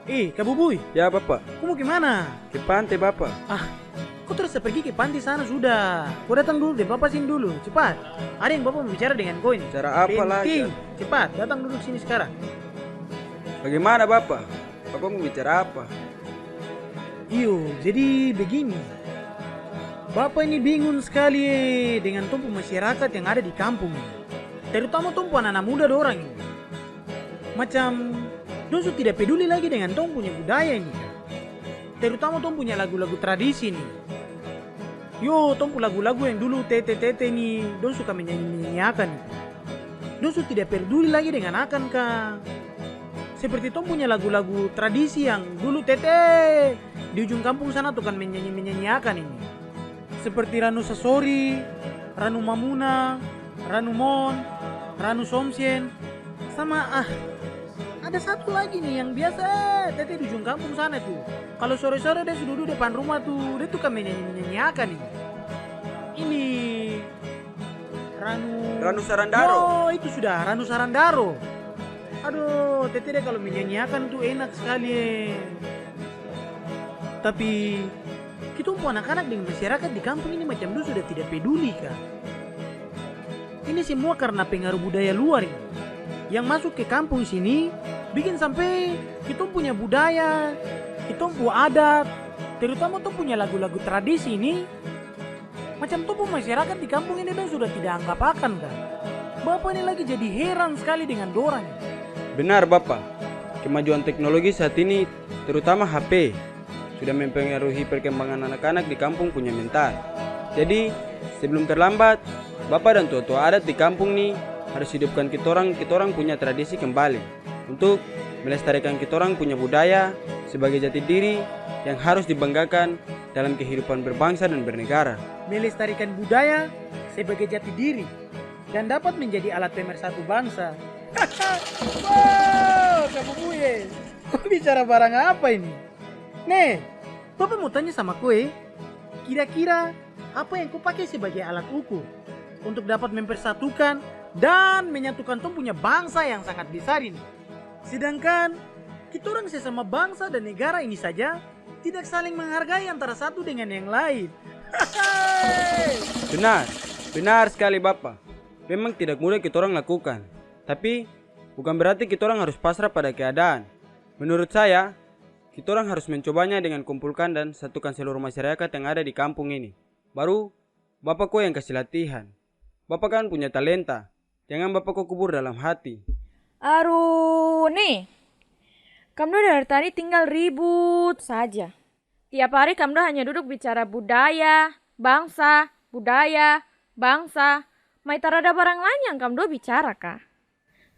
Kak Bubui, Ya Bapak, kau mau kemana? ke pantai Bapak. Ah, kau terus pergi ke pantai sana sudah. Kau datang dulu deh, Bapak sini dulu, cepat. Ada yang Bapak mau bicara dengan kau ini. Bicara apa Penting, lagi? cepat, datang duduk sini sekarang. Bagaimana Bapak? Bapak mau bicara apa? Iyo, jadi begini. Bapak ini bingung sekali dengan tumpu masyarakat yang ada di kampung ini. Terutama tumpu anak-anak muda dorang ini. Macam, dosu tidak peduli lagi dengan tong punya budaya ini. Terutama tong punya lagu-lagu tradisi nih. Yo, tong punya lagu-lagu yang dulu tete-tete nih, dong suka menyanyi-nyanyiakan itu. Dosu tidak peduli lagi dengan akan kah? Seperti tong punya lagu-lagu tradisi yang dulu tete di ujung kampung sana tuh kan menyanyi-nyanyiakan ini. Seperti Ranu Sasori, Ranu Mamuna, Ranu Mon, Ranu Somsien, sama ada satu lagi nih yang biasa tete di ujung kampung sana tuh. Kalau sore-sore dia sudah duduk depan rumah tuh, dia tuh kan menyanyi-nyanyiakan ini. Ini Ranu Sarandaro. Oh, itu sudah Ranu Sarandaro. Aduh, tete deh kalau menyanyiakan tuh enak sekali. Tapi kita anak-anak dengan masyarakat di kampung ini macam dulu sudah tidak peduli kah? Ini semua karena pengaruh budaya luar ini. Yang masuk ke kampung sini bikin sampai kita punya budaya, kita punya adat, terutama tuh punya lagu-lagu tradisi ini. Macam tuh masyarakat di kampung ini dong sudah tidak anggap akan kan? Bapak ini lagi jadi heran sekali dengan dorang. Benar Bapak, kemajuan teknologi saat ini, terutama HP, sudah mempengaruhi perkembangan anak-anak di kampung punya mental. Jadi, sebelum terlambat, Bapak dan tua-tua adat di kampung nih harus hidupkan kitorang punya tradisi kembali untuk melestarikan kitorang punya budaya sebagai jati diri yang harus dibanggakan dalam kehidupan berbangsa dan bernegara. Melestarikan budaya sebagai jati diri dan dapat menjadi alat pemersatu bangsa. Wow, kamu buye. Kau bicara barang apa ini? Nih, Bapak mau tanya sama kue, kira-kira apa yang kau pakai sebagai alat ukur untuk dapat mempersatukan dan menyatukan tong punya bangsa yang sangat besar ini. Sedangkan kita orang sesama bangsa dan negara ini saja tidak saling menghargai antara satu dengan yang lain. Benar sekali Bapak. Memang tidak mudah kita orang lakukan. Tapi bukan berarti kita orang harus pasrah pada keadaan. Menurut saya, kita orang harus mencobanya dengan kumpulkan dan satukan seluruh masyarakat yang ada di kampung ini. Baru Bapak kok yang kasih latihan. Bapak kan punya talenta. Jangan Bapak kok kubur dalam hati. Aduh, nih. Kamdo dari tadi tinggal ribut saja. Tiap hari Kamdo hanya duduk bicara budaya, bangsa, Mai tarada barang lain yang Kamdo bicara kah?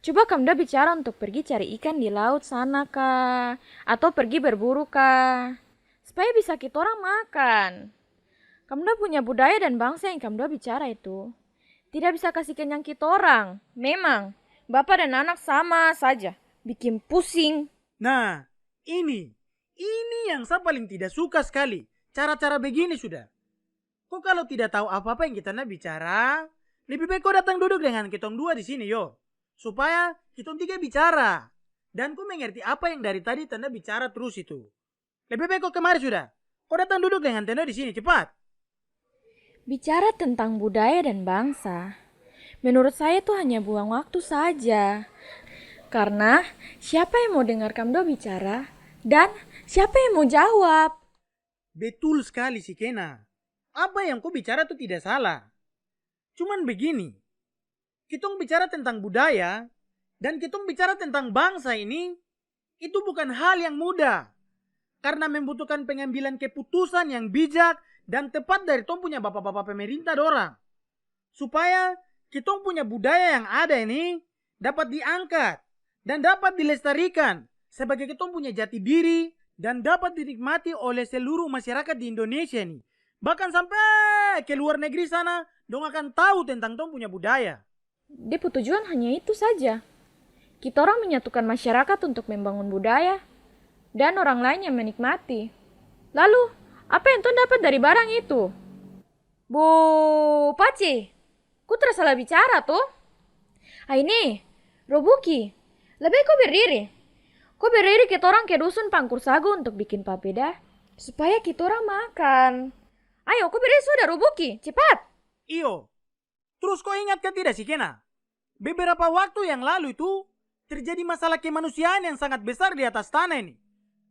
Coba Kamdo bicara untuk pergi cari ikan di laut sana kah? Atau pergi berburu kah? Supaya bisa kita orang makan. Kamdo punya budaya dan bangsa yang Kamdo bicara itu tidak bisa kasih kenyang kita orang. Memang, bapak dan anak sama saja, bikin pusing. Nah, ini yang saya paling tidak suka sekali. Cara-cara begini sudah. Kok kalau tidak tahu apa-apa yang kita nak bicara, lebih baik kau datang duduk dengan kitong dua di sini yo. Supaya kitong tiga bicara. Dan kau mengerti apa yang dari tadi tanda bicara terus itu. Lebih baik kau kemari sudah. Kau datang duduk dengan tanda di sini, cepat. Bicara tentang budaya dan bangsa, menurut saya itu hanya buang waktu saja. Karena siapa yang mau dengar Kamdo bicara dan siapa yang mau jawab? Betul sekali si Kena. Apa yang kau bicara itu tidak salah. Cuman begini, kitong bicara tentang budaya dan kitong bicara tentang bangsa ini, itu bukan hal yang mudah. Karena membutuhkan pengambilan keputusan yang bijak dan tepat dari tong punya bapak-bapak pemerintah dorang. Supaya kitong punya budaya yang ada ini dapat diangkat dan dapat dilestarikan sebagai kitong punya jati diri dan dapat dinikmati oleh seluruh masyarakat di Indonesia nih. Bahkan sampai ke luar negeri sana, dong akan tahu tentang tong punya budaya. Dia tujuan hanya itu saja. Kita orang menyatukan masyarakat untuk membangun budaya dan orang lain yang menikmati. Lalu, apa yang tuan dapat dari barang itu? Bu Paci, ku tersalah bicara tuh. Ini, Robuki, lebih kau berdiri. Kok berdiri kita orang ke dusun Pangkur Sagu untuk bikin papeda? Supaya kita orang makan. Ayo, kok berdiri sudah Rubuki, cepat. Iyo, terus kau ingat kan tidak sih Kena? Beberapa waktu yang lalu itu terjadi masalah kemanusiaan yang sangat besar di atas tanah ini.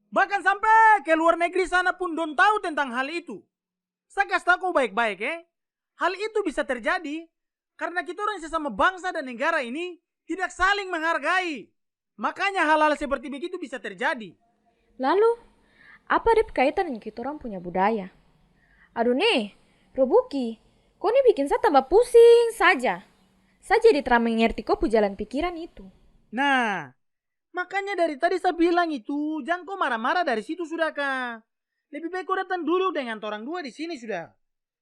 Bahkan sampai ke luar negeri sana pun don't tahu tentang hal itu. Saya kasih tahu kau baik-baik hal itu bisa terjadi karena kita orang sesama bangsa dan negara ini tidak saling menghargai. Makanya hal-hal seperti begitu bisa terjadi. Lalu, apa ada kaitan dengan kita orang punya budaya? Aduh nih, Rubuki, kau nih bikin saya tambah pusing saja. Saya jadi terang mengerti kau jalan pikiran itu. Nah, makanya dari tadi saya bilang itu, jangan kau marah-marah dari situ sudah kak. Lebih baik kau datang dulu dengan orang dua di sini sudah.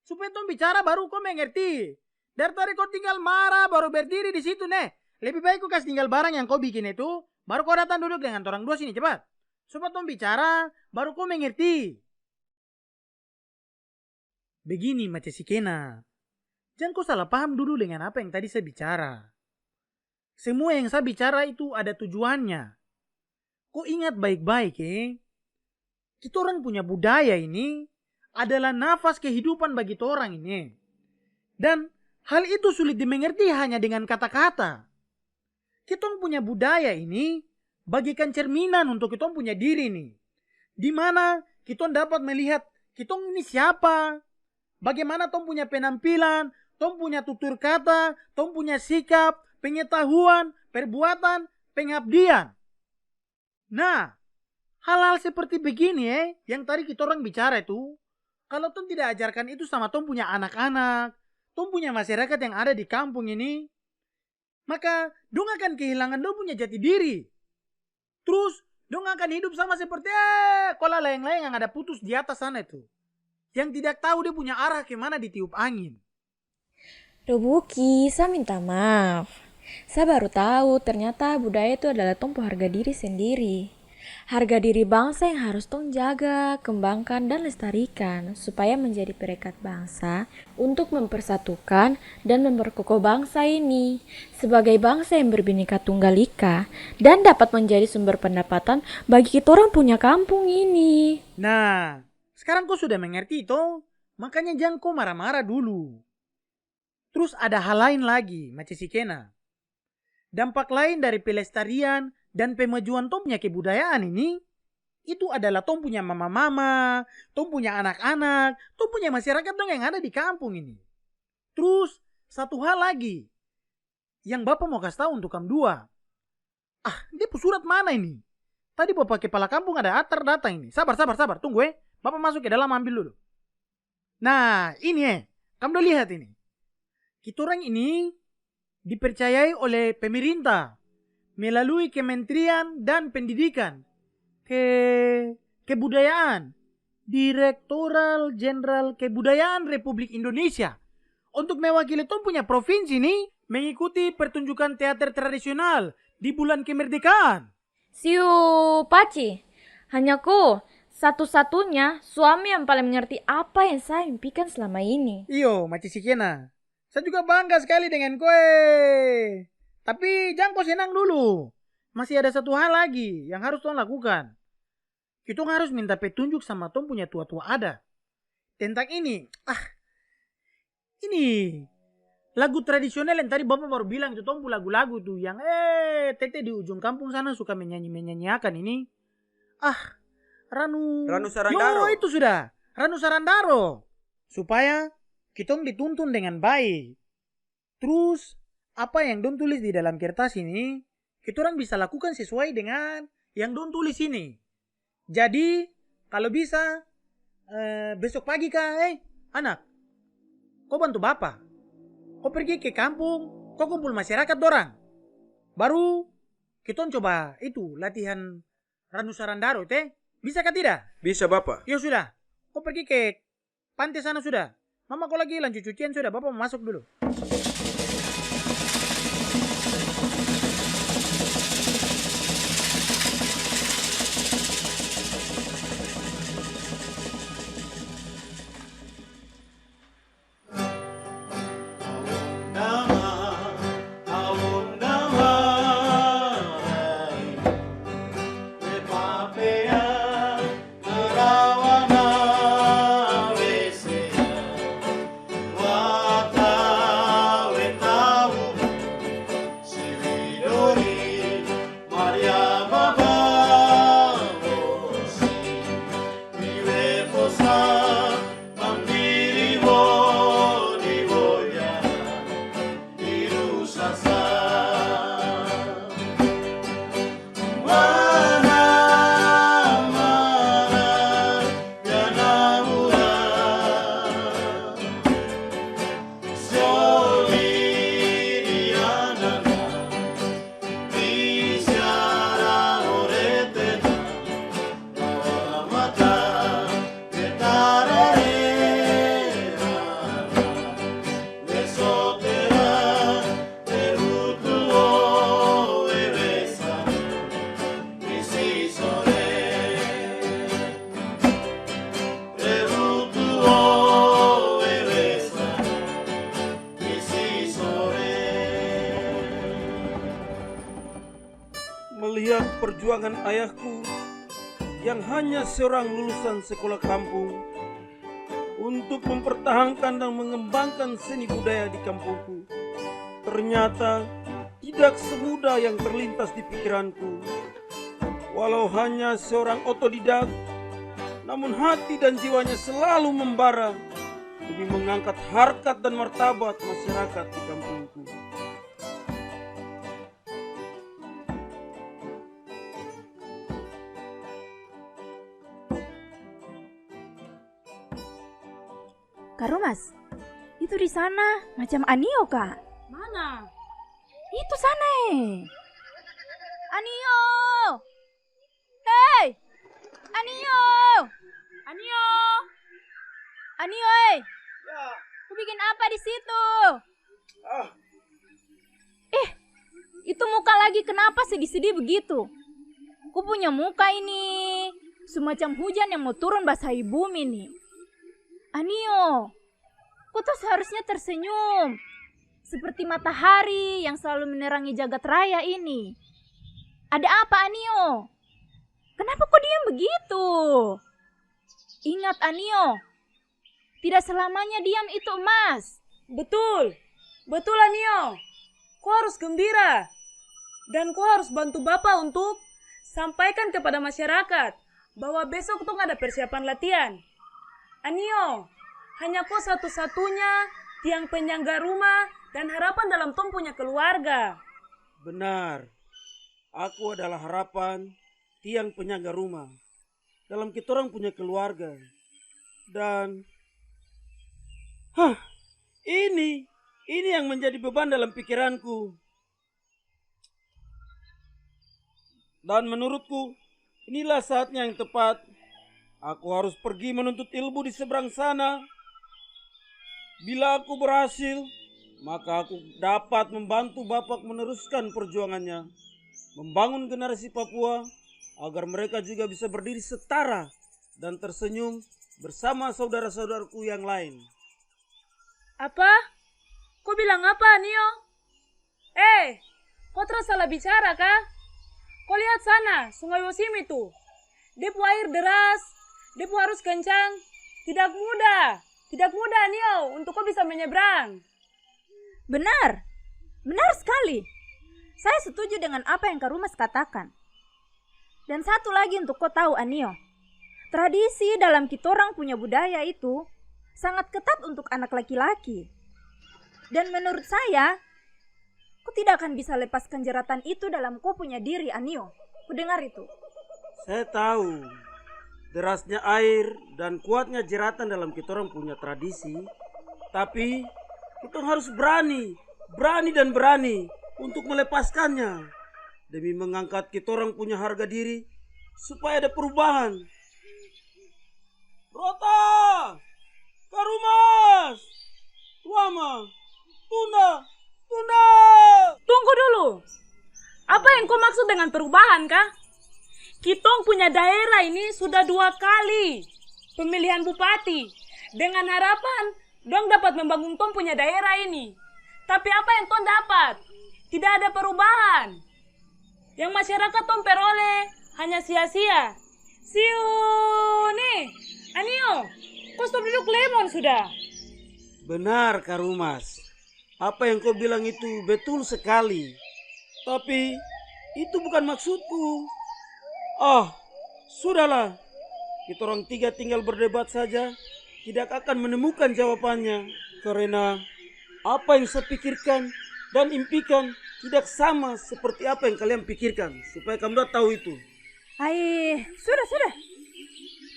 Supaya kau bicara baru kau mengerti. Dari tadi kau tinggal marah baru berdiri di situ nih. Lebih baik kau kasih tinggal barang yang kau bikin itu, baru kau datang duduk dengan orang dua sini cepat. Supaya kau bicara baru kau mengerti. Begini macam si Kena. Jangan kau salah paham dulu dengan apa yang tadi saya bicara. Semua yang saya bicara itu ada tujuannya. Kau ingat baik-baik kita orang punya budaya ini adalah nafas kehidupan bagi kita orang ini. Dan hal itu sulit dimengerti hanya dengan kata-kata. Kita orang punya budaya ini bagikan cerminan untuk kita orang punya diri nih. Di mana kita orang dapat melihat kita orang ini siapa. Bagaimana kita orang punya penampilan, kita orang punya tutur kata, kita orang punya sikap, pengetahuan, perbuatan, pengabdian. Nah, hal-hal seperti begini yang tadi kita orang bicara itu, kalau tong tidak ajarkan itu sama tong punya anak-anak, tong punya masyarakat yang ada di kampung ini, maka dong akan kehilangan dong punya jati diri. Terus dong akan hidup sama seperti kola layang-layang yang ada putus di atas sana itu. Yang tidak tahu dia punya arah kemana ditiup angin. Rubuki, saya minta maaf. Saya baru tahu ternyata budaya itu adalah tong harga diri sendiri. Harga diri bangsa yang harus tong jaga, kembangkan, dan lestarikan supaya menjadi perekat bangsa untuk mempersatukan dan memperkokoh bangsa ini sebagai bangsa yang berbineka tunggal ika dan dapat menjadi sumber pendapatan bagi kita orang punya kampung ini. Nah, sekarang kau sudah mengerti itu, makanya jangan kau marah-marah dulu. Terus ada hal lain lagi, macam si Kena. Dampak lain dari pelestarian dan pemajuan tong punya kebudayaan ini, itu adalah tong punya mama-mama, tong punya anak-anak, tong punya masyarakat dong yang ada di kampung ini. Terus, satu hal lagi, yang Bapak mau kasih tahu untuk kamu dua. Dia surat mana ini? Tadi Bapak kepala kampung ada atar datang ini. Sabar, tunggu Bapak masuk ke dalam ambil dulu. Nah, ini kamu udah lihat ini. Kita orang ini dipercayai oleh pemerintah melalui Kementerian dan Pendidikan, Kebudayaan, Direktoral Jenderal Kebudayaan Republik Indonesia untuk mewakili tong punya provinsi ini mengikuti pertunjukan teater tradisional di bulan kemerdekaan. Siu Paci, hanya ku satu-satunya suami yang paling mengerti apa yang saya impikan selama ini. Iyo, macam si Kena. Saya juga bangga sekali dengan kue. Tapi jangan kau senang dulu. Masih ada satu hal lagi yang harus tuan lakukan. Kita harus minta petunjuk sama tuan punya tua-tua ada. Tentang ini. Ini lagu tradisional yang tadi Bapak baru bilang itu tuan lagu-lagu tuh yang tete di ujung kampung sana suka menyanyiakan ini. Ranu Sarandaro. Yo, itu sudah. Ranu Sarandaro. Supaya kita dituntun dengan baik. Terus apa yang Don tulis di dalam kertas ini, kita orang bisa lakukan sesuai dengan yang Don tulis ini. Jadi, kalau bisa, besok pagi anak, kau bantu Bapak. Kau pergi ke kampung, kau kumpul masyarakat dorang. Baru, kita coba itu, latihan Ranu Sarandaro, bisa kah tidak? Bisa Bapak. Ya sudah, kau pergi ke pantai sana sudah. Mama kau lagi lanjut cucian sudah, Bapak mau masuk dulu. melihat perjuangan ayahku yang hanya seorang lulusan sekolah kampung untuk mempertahankan dan mengembangkan seni budaya di kampungku. Ternyata tidak semudah yang terlintas di pikiranku. Walau hanya seorang otodidak, namun hati dan jiwanya selalu membara demi mengangkat harkat dan martabat masyarakat di kampungku. Kak Rumas, itu di sana macam Anio, Kak. Mana? Itu sana, Anio! Hei! Anio! Anio! Anio, Ya. Kau bikin apa di situ? Ah. Itu muka lagi kenapa sedih-sedih begitu? Kau punya muka ini semacam hujan yang mau turun basahi bumi nih. Anio, kau tuh seharusnya tersenyum. Seperti matahari yang selalu menerangi jagat raya ini. Ada apa, Anio? Kenapa kau diam begitu? Ingat, Anio, tidak selamanya diam itu emas. Betul, betul Anio. Kau harus gembira. Dan kau harus bantu Bapak untuk sampaikan kepada masyarakat bahwa besok tuh ada persiapan latihan. Anio, hanya kau satu-satunya tiang penyangga rumah dan harapan dalam Tom punya keluarga. Benar, aku adalah harapan tiang penyangga rumah dalam kitorang punya keluarga. Dan ini yang menjadi beban dalam pikiranku. Dan menurutku inilah saatnya yang tepat. Aku harus pergi menuntut ilmu di seberang sana. Bila aku berhasil, maka aku dapat membantu Bapak meneruskan perjuangannya, membangun generasi Papua agar mereka juga bisa berdiri setara dan tersenyum bersama saudara-saudaraku yang lain. Apa? Kau bilang apa, Anio? Kau terus salah bicara kah? Kau lihat sana, sungai Wosim itu. Depo air deras, depo harus kencang. Tidak mudah Anio untuk kau bisa menyeberang. Benar, benar sekali. Saya setuju dengan apa yang Kak Rumas katakan. Dan satu lagi untuk kau tahu, Anio. Tradisi dalam kitorang punya budaya itu sangat ketat untuk anak laki-laki. Dan menurut saya, kau tidak akan bisa lepaskan jeratan itu dalam kau punya diri, Anio. Kau dengar itu? Saya tahu derasnya air dan kuatnya jeratan dalam kitorang punya tradisi, tapi kita harus berani untuk melepaskannya demi mengangkat kitorang punya harga diri supaya ada perubahan. Rota, Karumas, Tuama, Tunda. Tunggu dulu. Apa yang kau maksud dengan perubahan kah? Kitong punya daerah ini sudah 2 kali pemilihan bupati dengan harapan dong dapat membangun tong punya daerah ini. Tapi apa yang tong dapat? Tidak ada perubahan. Yang masyarakat tong peroleh hanya sia-sia. Siu nih, Anio, kau stop duduk lemon sudah. Benar, Karumas. Apa yang kau bilang itu betul sekali. Tapi itu bukan maksudku. Sudahlah. Kita orang 3 tinggal berdebat saja. Tidak akan menemukan jawabannya. Karena apa yang saya pikirkan dan impikan tidak sama seperti apa yang kalian pikirkan. Supaya kamu tahu itu. Sudah.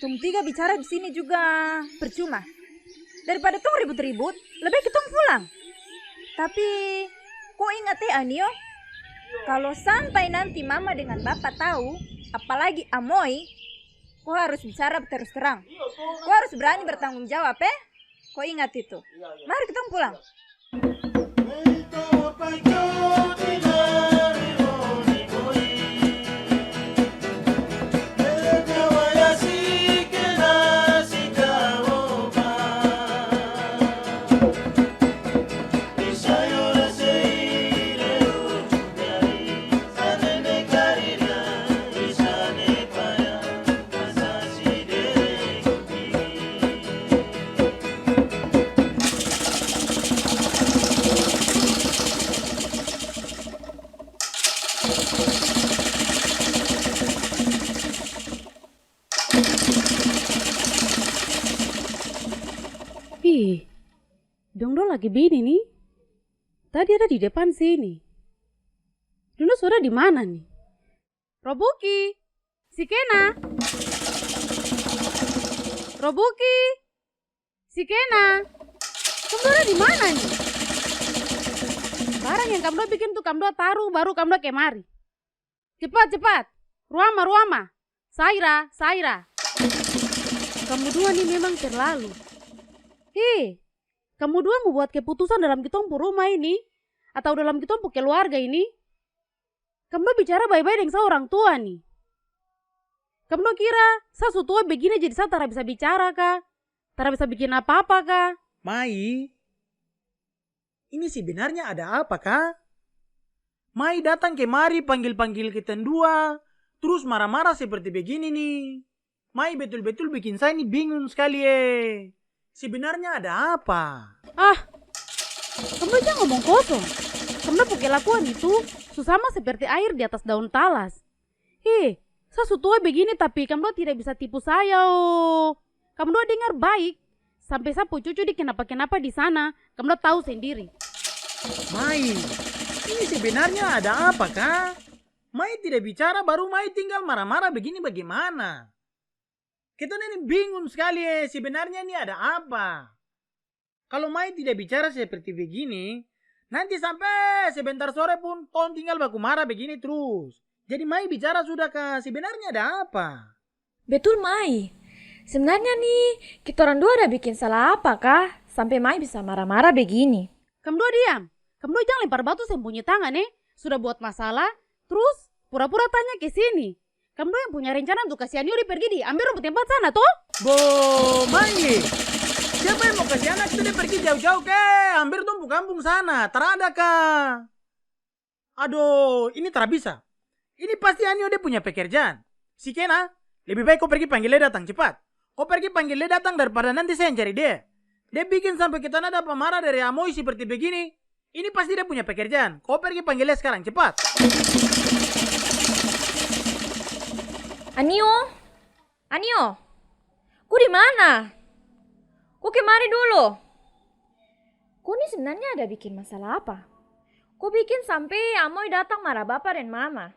Tung 3 bicara di sini juga percuma. Daripada tung ribut-ribut, lebih kita pulang. Tapi, kau ingat ya, Anio? Kalau sampai nanti mama dengan bapak tahu, apalagi Amoy, kau harus bicara terus terang. Kau harus berani bertanggung jawab, Kau ingat itu. Mari kita pulang. Dongdo lagi bini nih. Tadi ada di depan sini. Dongdo sudah di mana nih? Robuki, si Kena. Robuki, si Kena. Kamu ada di mana nih? Barang yang kamu bikin tuh kamu taruh baru kamu kemari. Cepat. Ruama. Saira. Kamu dua nih memang terlalu. Kamu dua mau buat keputusan dalam kitong rumah ini atau dalam kitong keluarga ini? Kamu bicara baik-baik dengan seorang tua nih. Kamu kira saya tua begini jadi saya tak bisa bicara kah? Tak bisa bikin apa-apa kah? Mai, ini sebenarnya ada apa kah? Mai datang kemari panggil-panggil kita dua, terus marah-marah seperti begini nih. Mai betul-betul bikin saya ini bingung sekali Sebenarnya ada apa? Kamu jangan ngomong kosong. Kamu kelakuan itu sama seperti air di atas daun talas. Saya tua begini tapi kamu tidak bisa tipu saya Kamu dengar baik. Sampai sapu cucu di kenapa-kenapa di sana, kamu tahu sendiri. Mai, ini sebenarnya ada apa kah? Mai tidak bicara baru Mai tinggal marah-marah begini bagaimana? Kita ini bingung sekali sebenarnya ini ada apa? Kalau Mai tidak bicara seperti begini, nanti sampai sebentar sore pun kau tinggal baku marah begini terus. Jadi Mai bicara sudah kah? Sebenarnya ada apa? Betul Mai. Sebenarnya nih, kita orang dua ada bikin salah apa kah? Sampai Mai bisa marah-marah begini. Kamu dua diam. Kamu dua jangan lempar batu sembunyi tangan Sudah buat masalah, terus pura-pura tanya ke sini. Kamu dua yang punya rencana untuk kasih Aniori pergi diambil rumput tempat sana toh? Mai, siapa yang mau kasih anak itu dia pergi jauh-jauh ke hampir tumpu kampung sana, terada kah? Aduh, ini tak bisa. Ini pasti Anio dia punya pekerjaan. Si Kena, lebih baik kau pergi panggil dia datang cepat. Kau pergi panggil dia datang daripada nanti saya yang cari dia. Dia bikin sampai kita ada pemarah dari Amoy seperti begini. Ini pasti dia punya pekerjaan. Kau pergi panggil dia sekarang cepat. Anio, ku di mana? Ku kemari dulu. Ku ini sebenarnya ada bikin masalah apa? Ku bikin sampai Amoy datang marah bapak dan mama.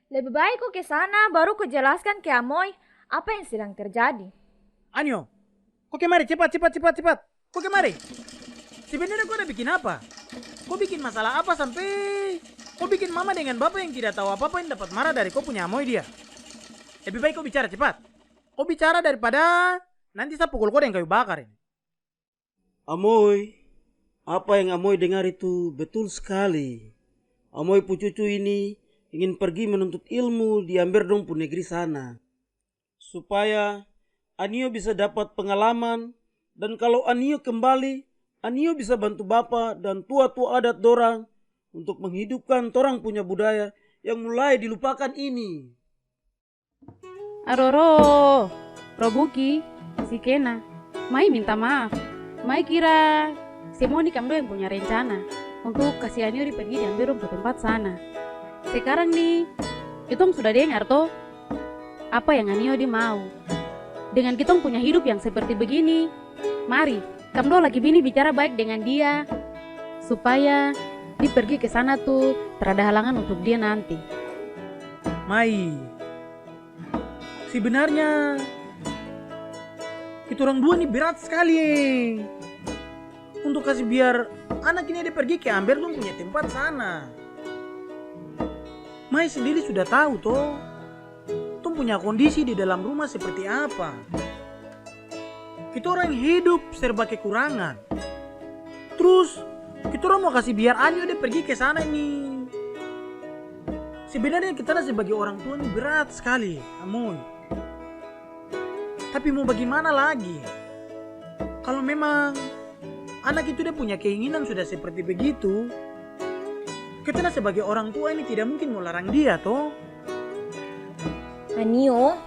Lebih baik ku ke sana baru ku jelaskan ke Amoy apa yang sedang terjadi. Anio, kau kemari cepat. Kau kemari. Sebenarnya kau ada bikin apa? Kau bikin masalah apa sampai kau bikin mama dengan bapak yang tidak tahu apa-apa yang dapat marah dari kau punya Amoy dia? Lebih baik kau bicara cepat. Kau bicara daripada nanti saya pukul kau dengan kayu bakar ini. Amoy, apa yang Amoy dengar itu betul sekali. Amoy pu cucu ini ingin pergi menuntut ilmu di Amberdong pu negeri sana. Supaya Anio bisa dapat pengalaman. Dan kalau Anio kembali, Anio bisa bantu bapa dan tua-tua adat dorang untuk menghidupkan torang punya budaya yang mulai dilupakan ini. Aroro, Robuki, si Kena. Mai minta maaf. Mai kira si Moni kamu yang punya rencana untuk kasih Aniori pergi diambil ke tempat sana. Sekarang nih, kitong sudah dengar toh apa yang Aniori mau. Dengan kitong punya hidup yang seperti begini, mari kamu lagi bini bicara baik dengan dia supaya dia pergi ke sana tuh terada halangan untuk dia nanti. Mai, sebenarnya kita orang dua nih berat sekali untuk kasih biar anak ini dia pergi ke Amberdong punya tempat sana. Mai sendiri sudah tahu toh, Tom punya kondisi di dalam rumah seperti apa. Kita orang hidup serba kekurangan. Terus kita orang mau kasih biar Anio dia pergi ke sana ini. Sebenarnya kita sebagai orang tua ini berat sekali, Amoy. Tapi mau bagaimana lagi? Kalau memang anak itu dia punya keinginan sudah seperti begitu, kita sebagai orang tua ini tidak mungkin mau larang dia toh. Anio,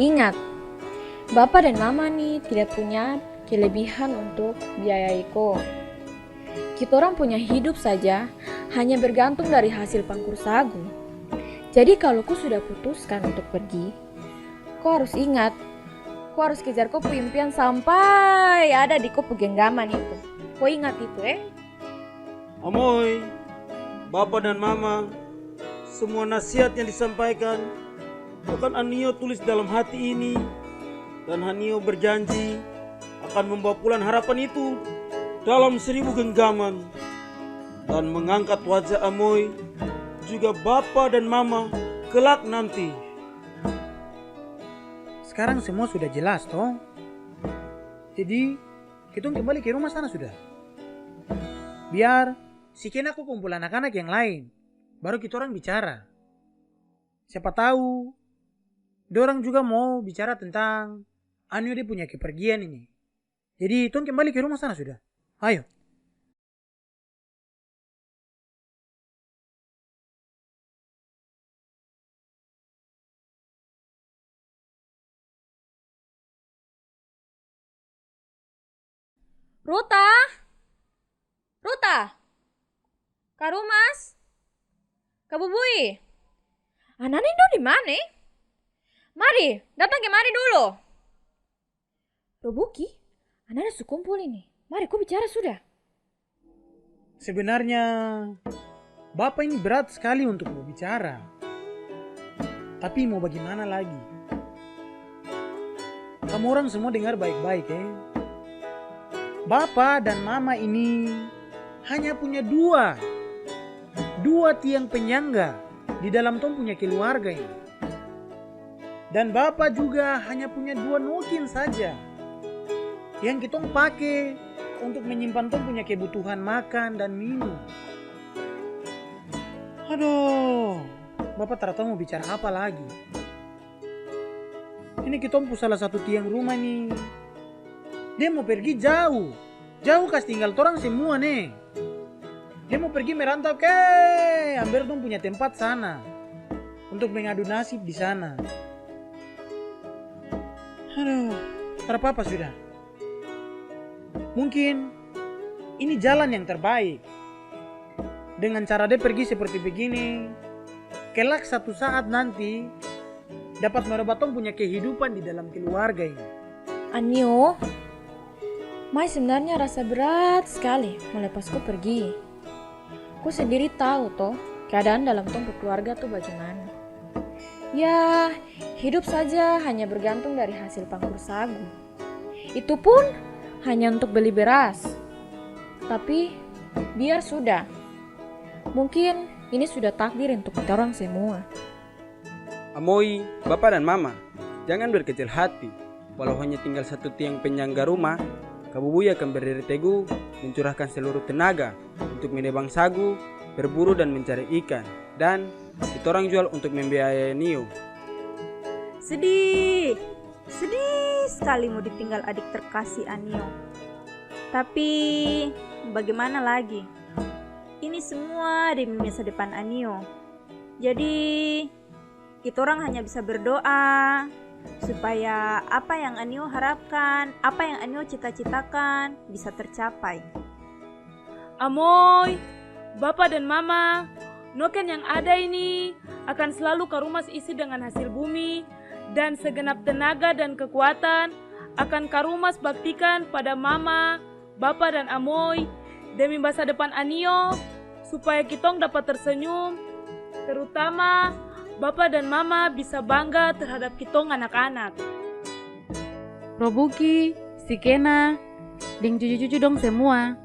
ingat, bapak dan mama nih tidak punya kelebihan untuk biayai ko. Kita orang punya hidup saja hanya bergantung dari hasil pangkur sagu. Jadi kalau ku sudah putuskan untuk pergi, kau harus ingat, Kau harus kejar kau pu impian sampai ada di kau pu genggaman itu. Kau ingat itu Amoy, Bapak dan Mama, semua nasihat yang disampaikan akan Anio tulis dalam hati ini. Dan Anio berjanji akan membawa pulang harapan itu dalam 1000 genggaman. Dan mengangkat wajah Amoy, juga Bapak dan Mama kelak nanti. Sekarang semua sudah jelas toh. Jadi kita kembali ke rumah sana sudah. Biar si Ken aku kumpul anak-anak yang lain, baru kita orang bicara. Siapa tahu dorang juga mau bicara tentang Anio dia punya kepergian ini. Jadi tong kembali ke rumah sana sudah. Ayo. Ruta, Ruta, Kak Rumas, Kak Bubui, anak Indo di mana? Mari, datang kemari dulu. Robuki, anak sudah kumpul ini. Mari, kau bicara sudah. Sebenarnya Bapak ini berat sekali untuk mau bicara. Tapi mau bagaimana lagi? Kamu orang semua dengar baik-baik Bapak dan Mama ini hanya punya dua tiang penyangga di dalam tong punya keluarga ini. Dan Bapak juga hanya punya 2 nokin saja yang kita pakai untuk menyimpan tong punya kebutuhan makan dan minum. Aduh, Bapak tak tahu mau bicara apa lagi. Ini kita salah satu tiang rumah nih. Dia mau pergi jauh kas tinggal torang semua nih. Dia mau pergi merantau ke hampir dong punya tempat sana untuk mengadu nasib di sana. Aduh, apa sudah. Mungkin ini jalan yang terbaik. Dengan cara dia pergi seperti begini, kelak satu saat nanti dapat merubah tong punya kehidupan di dalam keluarga ini. Anio, Mai sebenarnya rasa berat sekali melepas kau pergi. Kau sendiri tahu toh keadaan dalam tong keluarga tuh bagaimana. Ya, hidup saja hanya bergantung dari hasil pangkur sagu. Itu pun hanya untuk beli beras. Tapi biar sudah. Mungkin ini sudah takdir untuk kita orang semua. Amoy, Bapak dan Mama, jangan berkecil hati. Walau hanya tinggal satu tiang penyangga rumah, Kak Bubui akan berdiri teguh, mencurahkan seluruh tenaga untuk menebang sagu, berburu dan mencari ikan. Dan kita orang jual untuk membiayai Nio. Sedih sekali mau ditinggal adik terkasih Anio. Tapi bagaimana lagi? Ini semua demi masa depan Anio. Jadi kita orang hanya bisa berdoa supaya apa yang Anio harapkan, apa yang Anio cita-citakan bisa tercapai. Amoy, Bapak dan Mama, noken yang ada ini akan selalu Karumas isi dengan hasil bumi dan segenap tenaga dan kekuatan akan Karumas baktikan pada Mama, Bapak dan Amoy demi masa depan Anio supaya kitong dapat tersenyum, terutama Bapak dan Mama bisa bangga terhadap kitong anak-anak. Robuki, si Kena, deng cucu-cucu dong semua.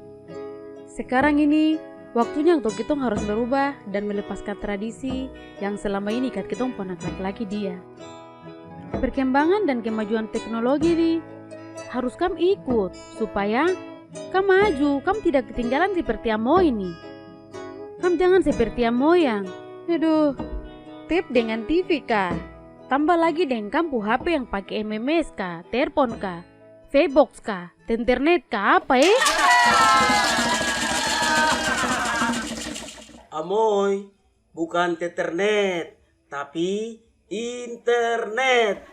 Sekarang ini waktunya untuk kitong harus berubah dan melepaskan tradisi yang selama ini kat kitong ponak laki-laki dia. Perkembangan dan kemajuan teknologi nih harus kam ikut supaya kam maju, kam tidak ketinggalan seperti Amoy ini. Kam jangan seperti Amoy yang, aduh, tip dengan TV kah? Tambah lagi dengan kampu HP yang pakai MMS kah? Telepon kah? V-box kah? Internet kah? Apa Amoy, bukan teternet, tapi internet.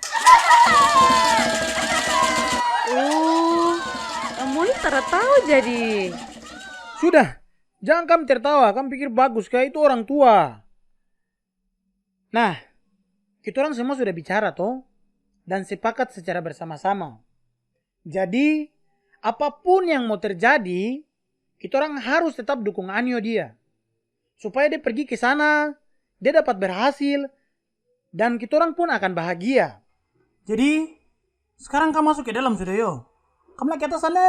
Oh, Amoy tak tahu jadi. Sudah, jangan kamu tertawa, kamu pikir bagus kayak itu orang tua. Nah, kita orang semua sudah bicara toh. dan sepakat secara bersama-sama. Jadi, apapun yang mau terjadi, kita orang harus tetap dukung Anio dia. Supaya dia pergi ke sana, dia dapat berhasil, dan kita orang pun akan bahagia. Jadi, sekarang kamu masuk ke dalam sudah yo. Kamu lagi atas sana,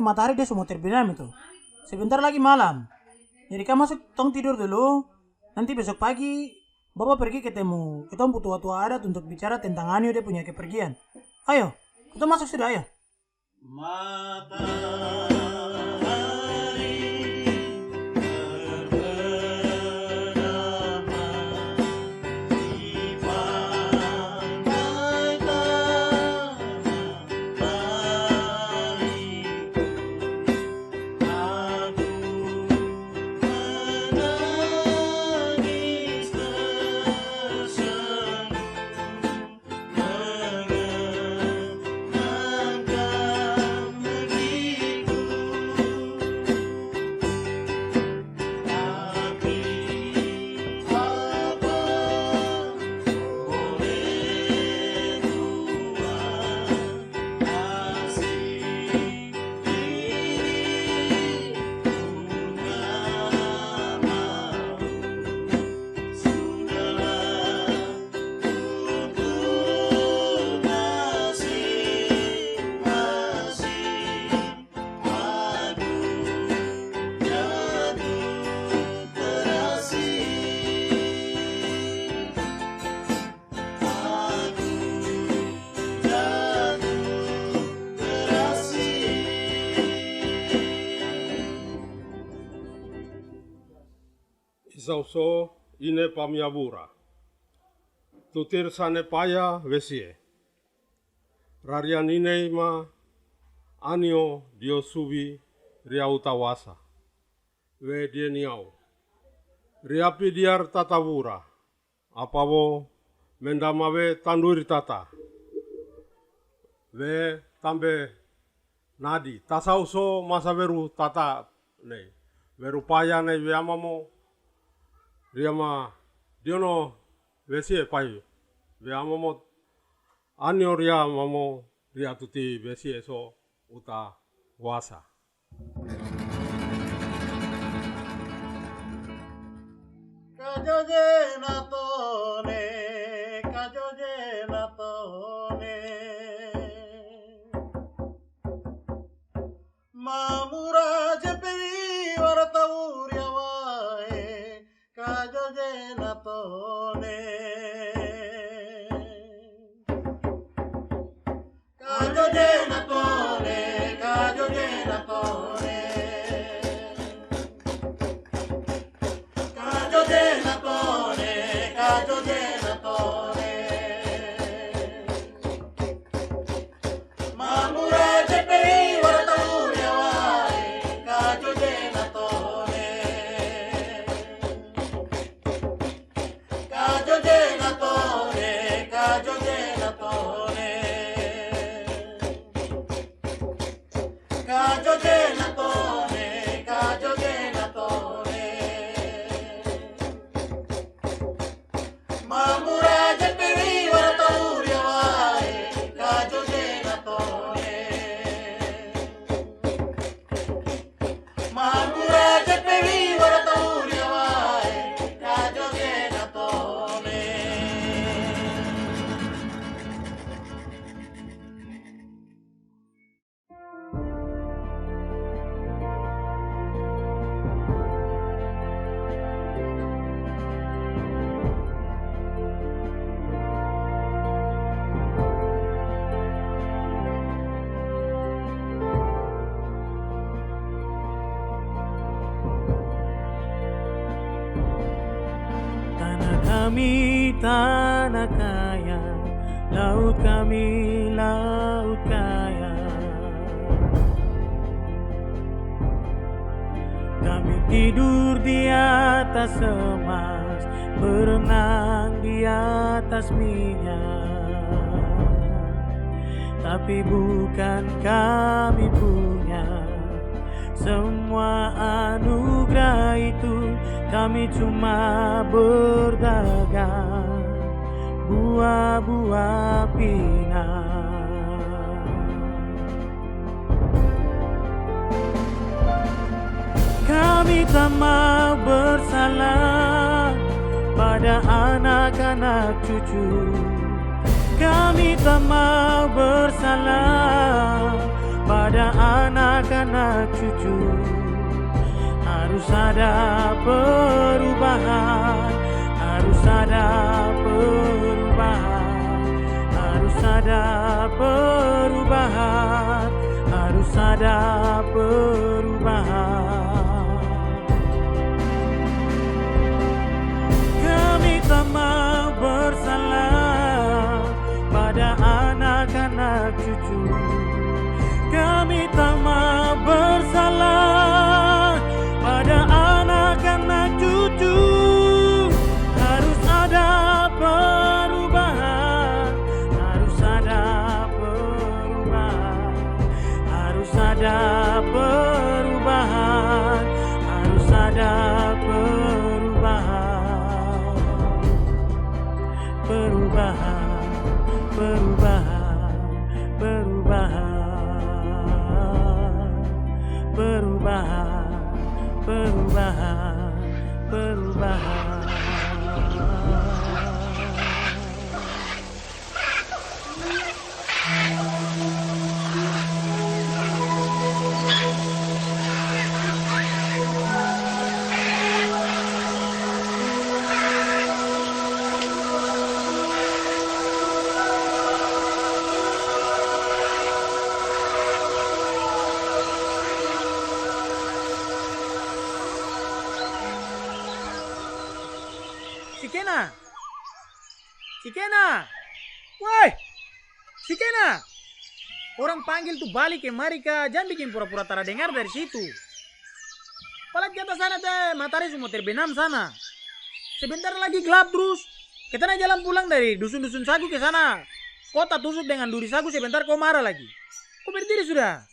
matahari dia semua terbenam itu. Sebentar lagi malam. Jadi kamu masuk, tong tidur dulu. Nanti besok pagi, Bapak pergi ketemu kita tua-tua adat untuk bicara tentang Anio dia punya kepergian. Ayo, kita masuk sudah ayo. Isauso ine pamiabura. Tutir sane paya vesie. Rarian ine ma Anio diosubi riautawasa. Ve dieniau. Riapi diar tatavura. Apavo mendamave tanduri tata. Ve tambe nadi. Tasauso masa veru tata nei. Veru paya nei veamamo. Riama diono vesie pai. Veamamo Anio riamamo riatuti vesie so uta wasa. Kajoje natone, kajoje natone, mamura jepi wartauria wae, kajoje natone, kajoje natone, kajoje natone. Kami tanah kaya, laut kami laut kaya. Kami tidur di atas emas, berenang di atas minyak. Tapi bukan kami punya semua anugerah itu, kami cuma berdagang. buah-buah pinang. Kami tak mau bersalah pada anak-anak cucu. Kami tak mau bersalah pada anak-anak cucu. Harus ada perubahan, harus ada perubahan, harus ada perubahan, harus ada perubahan. Kami tak mau bersalah pada anak-anak cucu. Kami tak mau bersalah pada anak-anak cucu. Harus ada perubahan, harus ada perubahan, harus ada perubahan, harus ada perubahan, perubahan, perubahan, perubahan, perubahan, perubahan, perubahan. Sikena! Sikena! Woi! Sikena! Orang panggil tuh balik kemari kah, jangan bikin pura-pura tara dengar dari situ. Palat di atas sana teh, matahari semua terbenam sana. Sebentar lagi gelap terus. Kita naik jalan pulang dari dusun-dusun sagu ke sana. Kota tusuk dengan duri sagu, sebentar kau marah lagi. Kau berdiri sudah.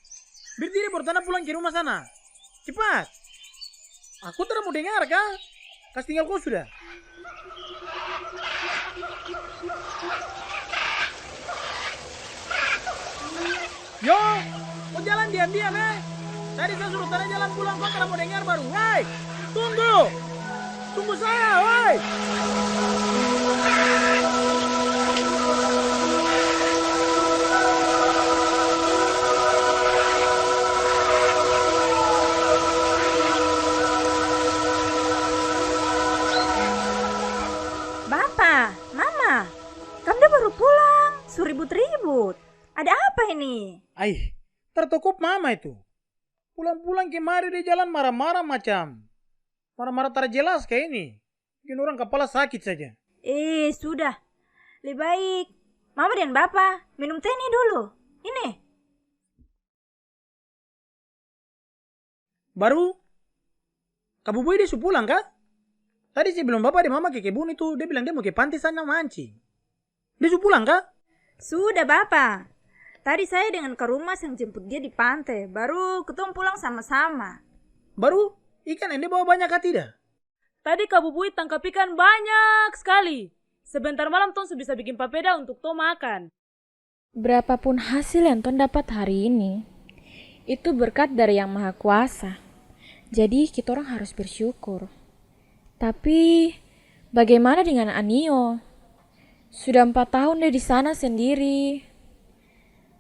Berdiri bertanda pulang ke rumah sana. Cepat. Aku tidak mau dengar kah? Kas tinggal kau sudah. Yo, kau jalan diam-diam Tadi saya suruh tanda jalan pulang, kau tidak mau dengar baru. Woi, tunggu. Tunggu saya, woi. Bapak, Mama, kamu baru pulang, suribut-ribut. Ada apa ini? Ai, tertukup mama itu. Pulang-pulang kemari di jalan marah-marah macam. Marah-marah tak jelas kayak ini. Bikin orang kepala sakit saja. Sudah. Lebih baik Mama dan Bapak minum teh ini dulu. Ini. Baru? Kabu Boy dia sudah pulang kah? Tadi sebelum Bapak dan Mama ke kebun itu, dia bilang dia mau ke pantai sana mancing. Dia sudah pulang kah? Sudah Bapak. Tadi saya dengan ke rumah yang jemput dia di pantai. Baru ketemu pulang sama-sama. Baru? Ikan yang dia bawa banyak kah tidak? Tadi Kak Bubui tangkap ikan banyak sekali. Sebentar malam Ton bisa bikin papeda untuk Ton makan. Berapapun hasil yang Ton dapat hari ini, itu berkat dari Yang Maha Kuasa. Jadi kita orang harus bersyukur. Tapi bagaimana dengan Anio? Sudah 4 tahun dia di sana sendiri.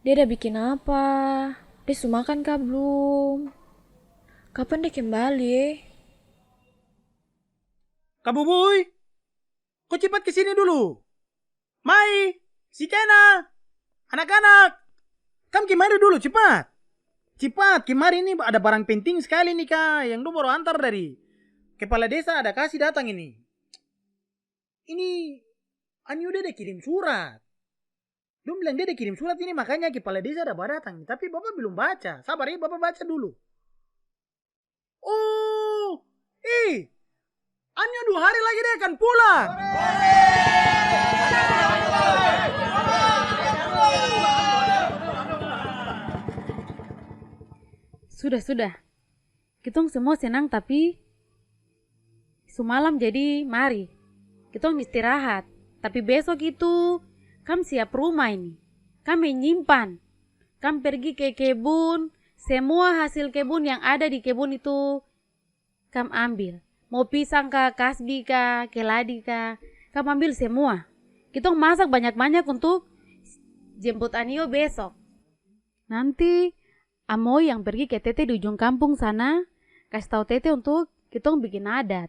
Dia udah bikin apa? Dia sudah makan kah belum? Kapan dia kembali? Kak Bubuy, kau cepat kesini dulu. Mai, si Kena, anak-anak, kamu kemari dulu cepat. Cepat, kemari ini ada barang penting sekali nih kak, yang lu baru antar dari kepala desa ada kasih datang ini. Ini Anyu dia udah kirim surat. Dia bilang dia udah kirim surat ini makanya kepala desa ada datang. Tapi bapak belum baca. Sabar ya bapak baca dulu. Oh, Anyu 2 hari lagi dia akan pulang. Sudah. Kitong semua senang tapi semalam jadi mari. Kitong istirahat. Tapi besok itu, kam siap rumah ini. Kam menyimpan. Kam pergi ke kebun, semua hasil kebun yang ada di kebun itu, kam ambil. Mau pisang kah, kasbi kah, keladi kah, kam ambil semua. Kita masak banyak-banyak untuk jemput Anio besok. Nanti, Amoy yang pergi ke Tete di ujung kampung sana, kasih tahu Tete untuk kita bikin adat.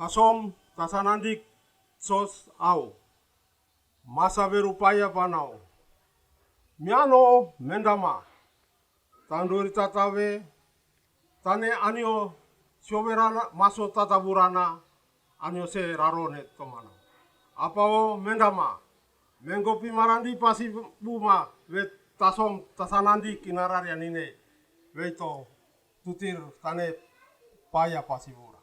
Tasom tasanandik sos au. Masa berupaya panau. Miano mendama. Tanduri tatawe. Tane anio sioberana maso tataburana. Anio se rarone tomana. Apao mendama. Menggopi marandi pasi buma. Ve tasom tasanandi kinararian ini. Veito tutir tane paya pasi bura.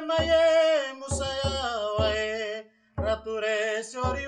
Maye musaya wae ratu re sori